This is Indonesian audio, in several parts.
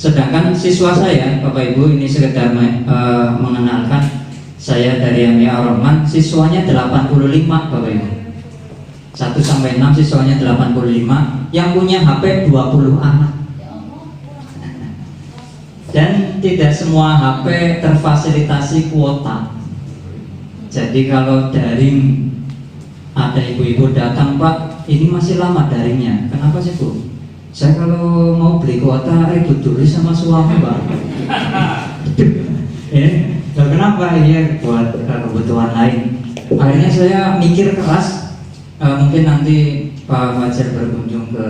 Sedangkan siswa saya, Bapak Ibu, ini sekedar mengenalkan, saya dari MIA Ar-Rahman, siswanya 85, Bapak Ibu. 1 sampai 6 siswanya 85, yang punya HP 20 anak. Dan tidak semua HP terfasilitasi kuota. Jadi kalau daring, ada ibu-ibu datang, Pak, ini masih lama daringnya. Kenapa sih, Bu? Saya kalau mau beli kuota ribut dulu sama suami, Pak. Kenapa? Ini buat kebutuhan lain. Akhirnya saya mikir keras. Mungkin nanti Pak Fajar berkunjung ke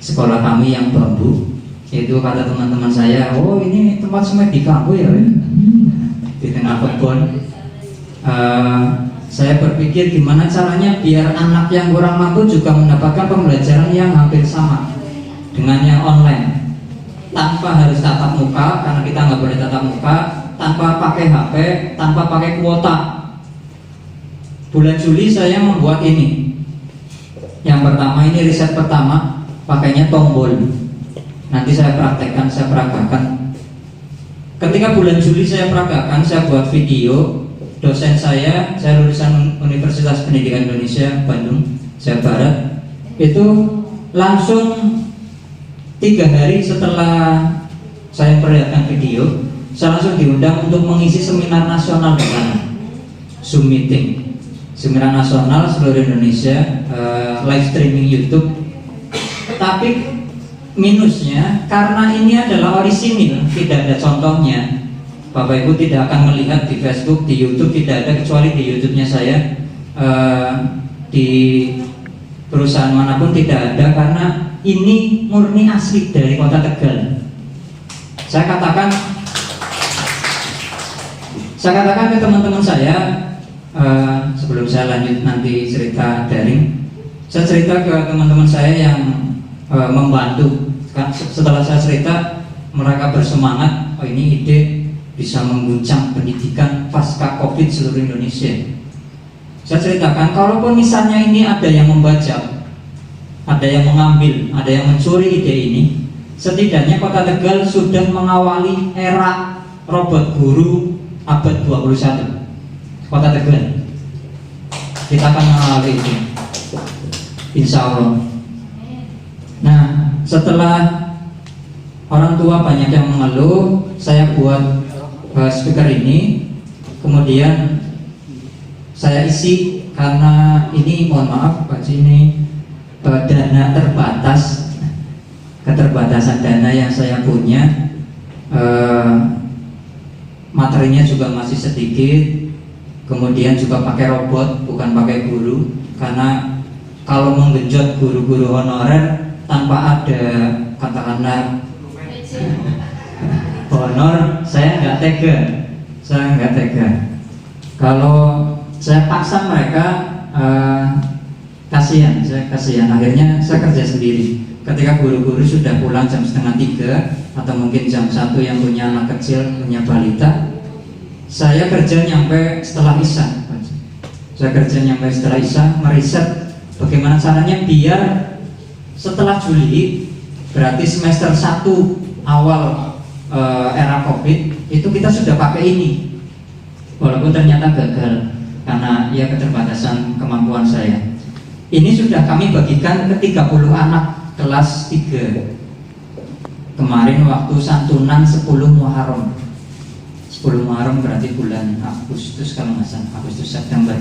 sekolah kami yang bambu. Itu kata teman-teman saya, oh ini tempat semet di kampung ya, di tengah kebun. Saya berpikir gimana caranya biar anak yang kurang mampu juga mendapatkan pembelajaran yang hampir sama dengan yang online, tanpa harus tatap muka, karena kita nggak boleh tatap muka, tanpa pakai HP, tanpa pakai kuota. Bulan Juli saya membuat ini. Yang pertama, ini riset pertama, pakainya tombol. Nanti saya praktekkan, saya peragakan. Ketika bulan Juli saya peragakan, saya buat video. Dosen saya lulusan Universitas Pendidikan Indonesia Bandung, Jawa Barat. Itu langsung 3 hari setelah saya perlihatkan video, saya langsung diundang untuk mengisi seminar nasional di sana. Zoom meeting, seminar nasional seluruh Indonesia, live streaming YouTube. Tapi minusnya, karena ini adalah orisinil, tidak ada contohnya. Bapak Ibu tidak akan melihat di Facebook, di YouTube tidak ada, kecuali di YouTube-nya saya. Di perusahaan manapun tidak ada, karena ini murni asli dari kota Tegal. Saya katakan ke teman-teman saya, sebelum saya lanjut nanti cerita daring, saya cerita ke teman-teman saya yang membantu. Setelah saya cerita, mereka bersemangat, oh ini ide bisa mengguncang pendidikan pasca COVID seluruh Indonesia. Saya ceritakan, kalaupun misalnya ini ada yang membajak, ada yang mengambil, ada yang mencuri ide ini, setidaknya Kota Tegal sudah mengawali era robot guru abad 21. Kota Tegal, kita akan mengawali itu, insya Allah. Nah, setelah orang tua banyak yang mengeluh, saya buat speaker ini, kemudian saya isi, karena ini mohon maaf Pak Cini, dana terbatas, keterbatasan dana yang saya punya, materinya juga masih sedikit, kemudian juga pakai robot, bukan pakai guru, karena kalau menggenjot guru-guru honorer tanpa ada katakanlah honor, saya nggak tega. Kalau saya paksa mereka, kasihan. Akhirnya saya kerja sendiri. Ketika guru-guru sudah pulang jam 2:30 atau mungkin jam 1 yang punya anak kecil, punya balita, saya kerja nyampe setelah Isya. Meriset bagaimana caranya biar setelah Juli, berarti semester 1 awal era COVID itu kita sudah pakai ini, walaupun ternyata gagal karena ya keterbatasan kemampuan saya. Ini sudah kami bagikan ke 30 anak kelas 3 kemarin waktu santunan 10 Muharram. 10 Muharram berarti bulan Agustus, kalau nggak salah Agustus September,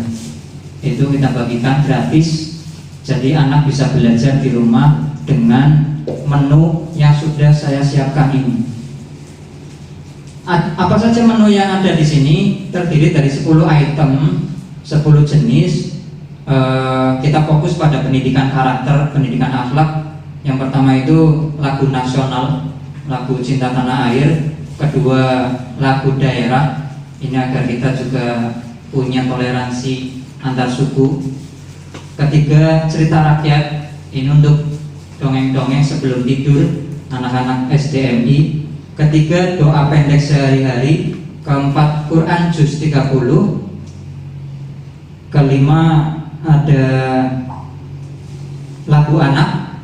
itu kita bagikan gratis. Jadi anak bisa belajar di rumah dengan menu yang sudah saya siapkan ini. Apa saja menu yang ada di sini? Terdiri dari 10 item, 10 jenis. Kita fokus pada pendidikan karakter, pendidikan akhlak. Yang pertama itu lagu nasional, lagu cinta tanah air. Kedua, lagu daerah. Ini agar kita juga punya toleransi antar suku. Ketiga, cerita rakyat. Ini untuk dongeng-dongeng sebelum tidur anak-anak SDMI. Ketiga, doa pendek sehari-hari. Keempat, Quran juz 30. Kelima, ada lagu anak,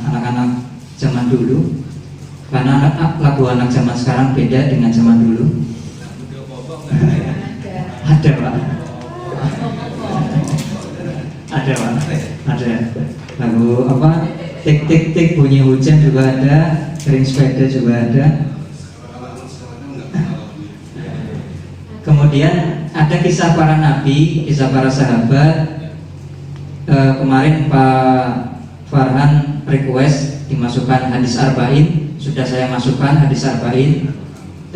anak-anak dulu, karena lagu anak zaman sekarang beda dengan zaman dulu. Ada Pak, ada Pak, ada lagu apa, tik tik tik bunyi hujan juga ada, kering sepeda juga ada. Kemudian ada kisah para nabi, kisah para sahabat. Kemarin Pak Farhan request dimasukkan hadis arba'in, sudah saya masukkan hadis arba'in.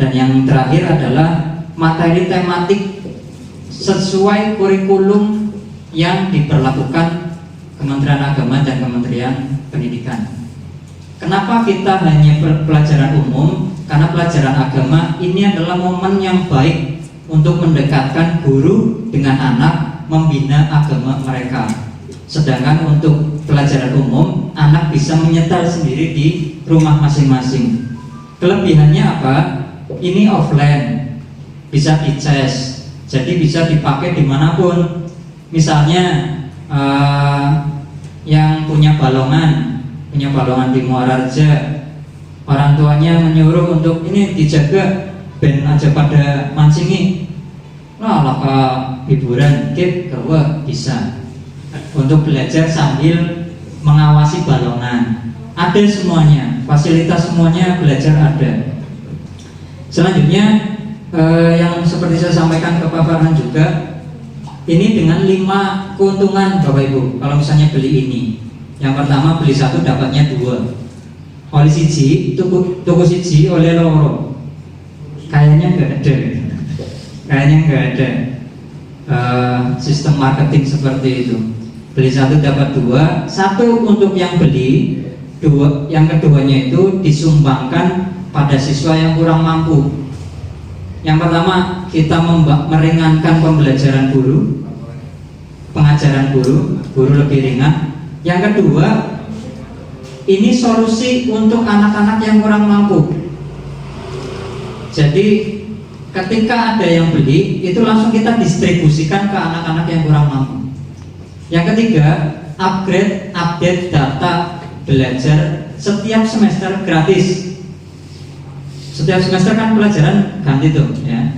Dan yang terakhir adalah materi tematik sesuai kurikulum yang diberlakukan Kementerian Agama dan Kementerian Pendidikan. Kenapa kita hanya pelajaran umum? Karena pelajaran agama ini adalah momen yang baik untuk mendekatkan guru dengan anak, membina agama mereka. Sedangkan untuk pelajaran umum, anak bisa menyetel sendiri di rumah masing-masing. Kelebihannya apa? Ini offline, bisa dicas, jadi bisa dipakai dimanapun. Misalnya yang punya balongan di Muararja, orang tuanya menyuruh untuk ini dijaga, ben aja pada mancingi, lah laka hiburan, kip gawa bisa. Untuk belajar sambil mengawasi balongan, ada semuanya, fasilitas semuanya belajar ada. Selanjutnya yang seperti saya sampaikan ke Pak Farhan juga, ini dengan 5 keuntungan Bapak Ibu kalau misalnya beli ini. Yang pertama, beli 1 dapatnya 2. Oleh siji, tuku siji oleh loro. Kayaknya nggak ada sistem marketing seperti itu. Beli 1 dapat 2, 1 untuk yang beli, 2 yang keduanya itu disumbangkan pada siswa yang kurang mampu. Yang pertama, kita meringankan pembelajaran guru, pengajaran guru lebih ringan. Yang kedua, ini solusi untuk anak-anak yang kurang mampu. Jadi ketika ada yang beli, itu langsung kita distribusikan ke anak-anak yang kurang mampu. Yang ketiga, update data belajar setiap semester gratis. Setiap semester kan pelajaran ganti tuh ya.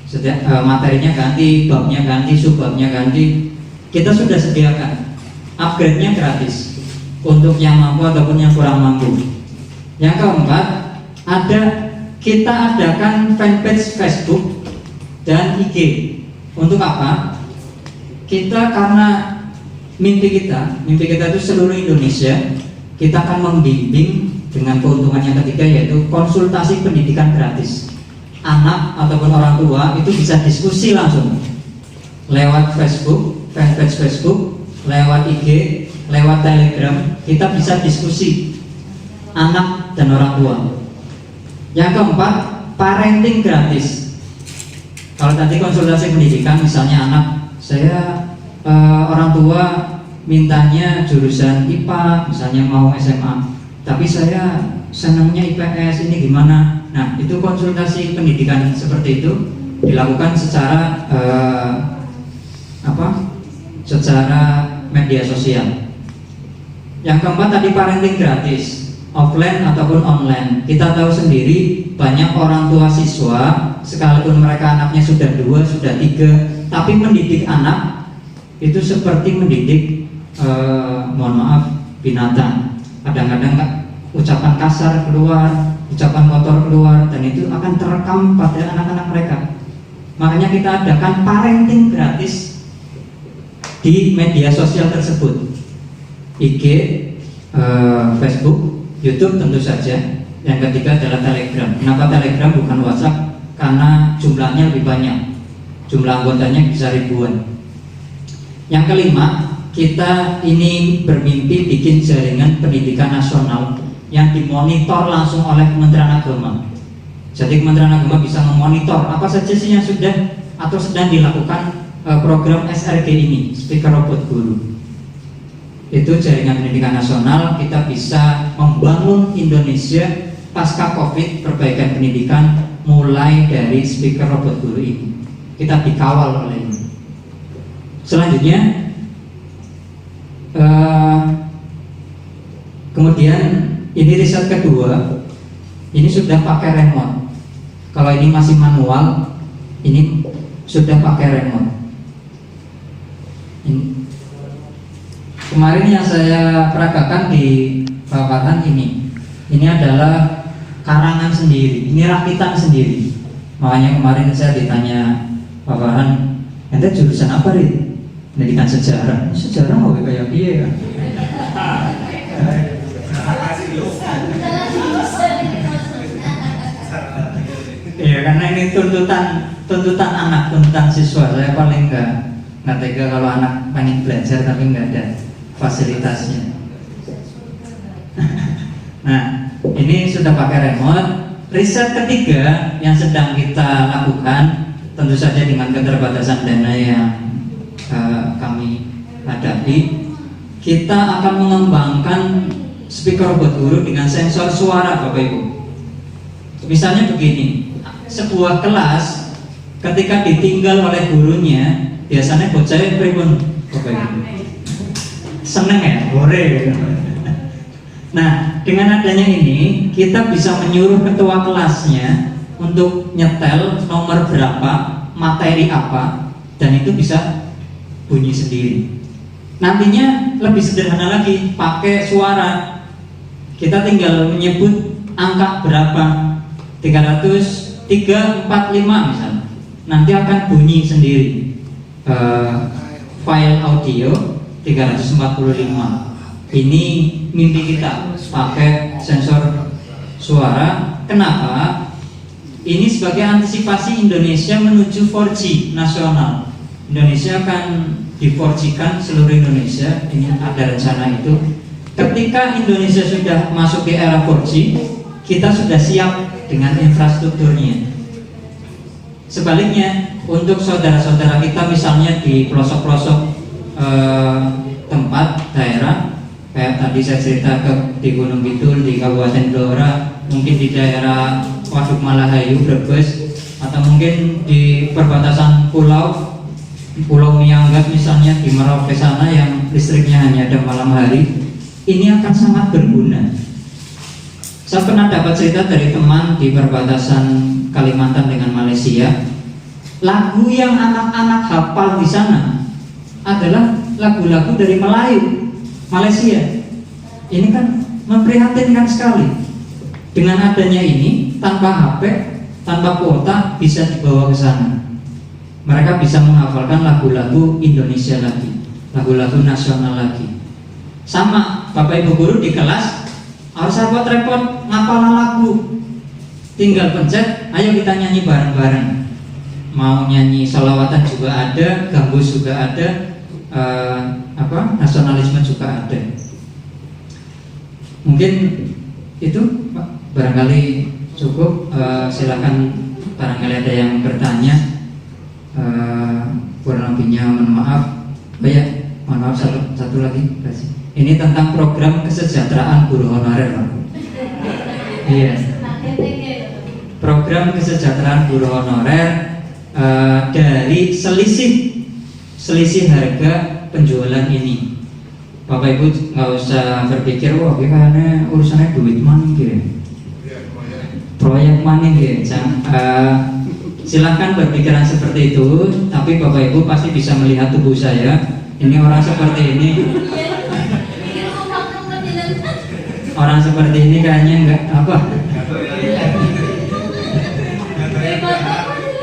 Setiap materinya ganti, babnya ganti, subbabnya ganti. Kita sudah sediakan. Upgrade-nya gratis untuk yang mampu ataupun yang kurang mampu. Yang keempat, kita adakan fanpage Facebook dan IG. Untuk apa? Kita karena mimpi kita itu seluruh Indonesia, kita akan membimbing dengan keuntungan yang ketiga, yaitu konsultasi pendidikan gratis. Anak ataupun orang tua itu bisa diskusi langsung lewat Facebook, fanpage Facebook, lewat IG, lewat Telegram. Kita bisa diskusi anak dan orang tua. Yang keempat, parenting gratis. Kalau tadi konsultasi pendidikan, misalnya anak saya orang tua mintanya jurusan IPA, misalnya mau SMA, tapi saya senangnya IPS, ini gimana? Nah, itu konsultasi pendidikan seperti itu dilakukan secara secara media sosial. Yang keempat tadi parenting gratis, offline ataupun online. Kita tahu sendiri banyak orang tua siswa, sekalipun mereka anaknya sudah 2, sudah 3, tapi mendidik anak itu seperti mendidik mohon maaf binatang. Kadang-kadang ucapan kasar keluar, ucapan kotor keluar, dan itu akan terekam pada anak-anak mereka. Makanya kita adakan parenting gratis di media sosial tersebut, IG, Facebook, YouTube tentu saja. Yang ketiga adalah Telegram. Kenapa Telegram bukan WhatsApp? Karena jumlahnya lebih banyak, jumlah anggotanya bisa ribuan. Yang kelima, kita ini bermimpi bikin jaringan pendidikan nasional yang dimonitor langsung oleh Kementerian Agama. Jadi Kementerian Agama bisa memonitor apa saja sih yang sudah atau sedang dilakukan program SRG ini, Speaker Robot Guru. Itu jaringan pendidikan nasional. Kita bisa membangun Indonesia pasca Covid, perbaikan pendidikan mulai dari Speaker Robot Guru ini. Kita dikawal oleh ini. Selanjutnya, kemudian Ini riset kedua, ini sudah pakai remote. Kalau ini masih manual, ini sudah pakai remote. Ini. Kemarin yang saya peragakan di Bawahan ini adalah karangan sendiri, ini rakitan sendiri. Makanya kemarin saya ditanya Bawahan, ente jurusan apa Rit? Pendidikan sejarah. Sejarah mau kayak dia ya. Iya, karena ini tuntutan anak, tuntutan siswa. Saya paling nggak tega kalau anak pengen belajar tapi nggak ada fasilitasnya. Nah, ini sudah pakai remote. Riset ketiga yang sedang kita lakukan, tentu saja dengan keterbatasan dana yang kami hadapi, kita akan mengembangkan speaker buat guru dengan sensor suara, Bapak Ibu. Misalnya begini, sebuah kelas ketika ditinggal oleh gurunya, biasanya bocah pripun, Bapak Ibu? Seneng ya, boleh. Nah, dengan adanya ini, kita bisa menyuruh ketua kelasnya untuk nyetel nomor berapa, materi apa, dan itu bisa bunyi sendiri. Nantinya lebih sederhana lagi, pakai suara. Kita tinggal menyebut angka berapa, 300, 3, 4, 5 misalnya. Nanti akan bunyi sendiri. File audio 345. Ini mimpi kita pakai sensor suara. Kenapa? Ini sebagai antisipasi Indonesia menuju 4G nasional. Indonesia akan di 4G-kan seluruh Indonesia. Ini ada rencana itu. Ketika Indonesia sudah masuk di era 4G, kita sudah siap dengan infrastrukturnya. Sebaliknya, untuk saudara-saudara kita misalnya di pelosok-pelosok tempat daerah, kayak tadi saya cerita di Gunung Kidul, di Kabupaten Blora, mungkin di daerah Waduk Malahayu, Brebes, atau mungkin di perbatasan Pulau Miangas misalnya di Merauke sana yang listriknya hanya ada malam hari, ini akan sangat berguna. Saya pernah dapat cerita dari teman di perbatasan Kalimantan dengan Malaysia. Lagu yang anak-anak hafal di sana adalah lagu-lagu dari Melayu, Malaysia. Ini kan memprihatinkan sekali. Dengan adanya ini, tanpa HP, tanpa kuota, bisa dibawa ke sana. Mereka bisa menghafalkan lagu-lagu Indonesia lagi, lagu-lagu nasional lagi. Sama Bapak Ibu guru di kelas harus repot-repot ngapal lagu. Tinggal pencet, ayo kita nyanyi bareng-bareng. Mau nyanyi sholawatan juga ada, gambus juga ada, nasionalisme juga ada. Mungkin itu Pak, barangkali cukup. Silakan barangkali ada yang bertanya. Kurang lebihnya mohon maaf. Mohon maaf satu lagi. Ini tentang program kesejahteraan guru honorer, Pak. Iya. Program kesejahteraan guru honorer dari selisih harga penjualan ini. Bapak Ibu nggak usah berpikir, wah kayaknya urusannya duit mana gitu, proyek mana gitu. Silahkan berpikiran seperti itu, tapi Bapak Ibu pasti bisa melihat tubuh saya. Ini orang seperti ini, orang seperti ini kayaknya nggak apa.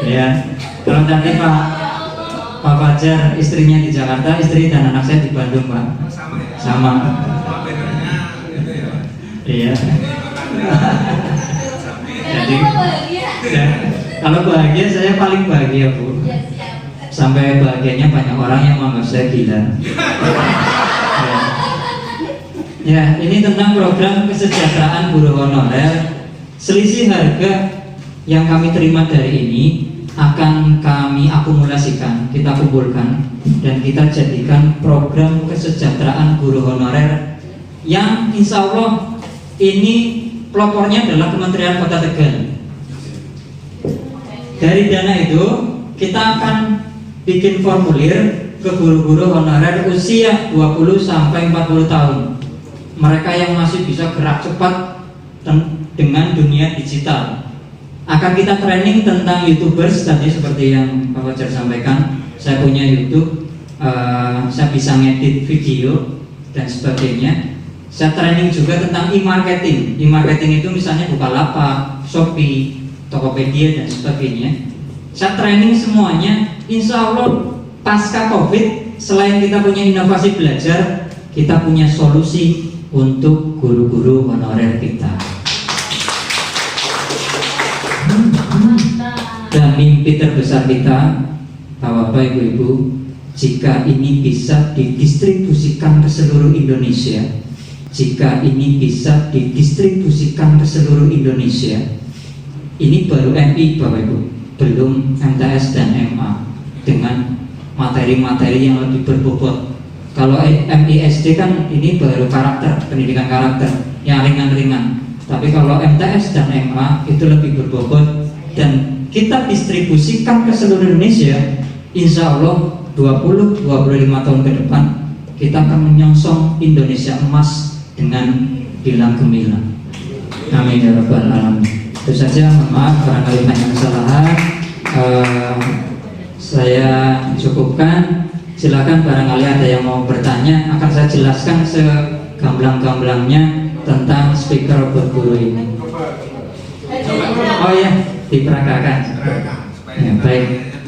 Ya, kalau nanti Pak Fajar istrinya di Jakarta, istri dan anak saya di Bandung, Pak. Sama. Iya. Jadi, kalau bahagia saya paling bahagia, Bu. Sampai bahagianya banyak orang yang menganggap saya gila. Ya, ini tentang program kesejahteraan guru honorer. Selisih harga yang kami terima dari ini akan kami akumulasikan, kita kumpulkan, dan kita jadikan program kesejahteraan guru honorer yang insya Allah ini pelopornya adalah Kementerian Kota Tegal. Dari dana itu kita akan bikin formulir ke guru-guru honorer usia 20 sampai 40 tahun. mereka yang masih bisa gerak cepat dengan dunia digital. Akan kita training tentang YouTubers tadi seperti yang Pak Fajar sampaikan. Saya punya YouTube, saya bisa ngedit video dan sebagainya. Saya training juga tentang e-marketing. E-marketing itu misalnya Bukalapak, Shopee, Tokopedia dan sebagainya. Saya training semuanya. Insya Allah pasca COVID, selain kita punya inovasi belajar, kita punya solusi untuk guru-guru honorer kita. Dan mimpi terbesar kita, Bapak Ibu-Ibu, jika ini bisa didistribusikan ke seluruh Indonesia, jika ini bisa didistribusikan ke seluruh Indonesia, ini baru MI Bapak Ibu, belum MTS dan MA dengan materi-materi yang lebih berbobot. Kalau MISD kan ini baru karakter, pendidikan karakter yang ringan-ringan. Tapi kalau MTS dan MA itu lebih berbobot dan kita distribusikan ke seluruh Indonesia, insya Allah 20-25 tahun ke depan kita akan menyongsong Indonesia emas dengan bilang gemilang. Amin ya rabbal alamin. Itu saja, mohon maaf barangkali banyak kesalahan. Saya cukupkan. Silakan barangkali ada yang mau bertanya, akan saya jelaskan segamblang-gamblangnya tentang speaker buat guru ini. Oh ya, diperagakan. Ya, baik.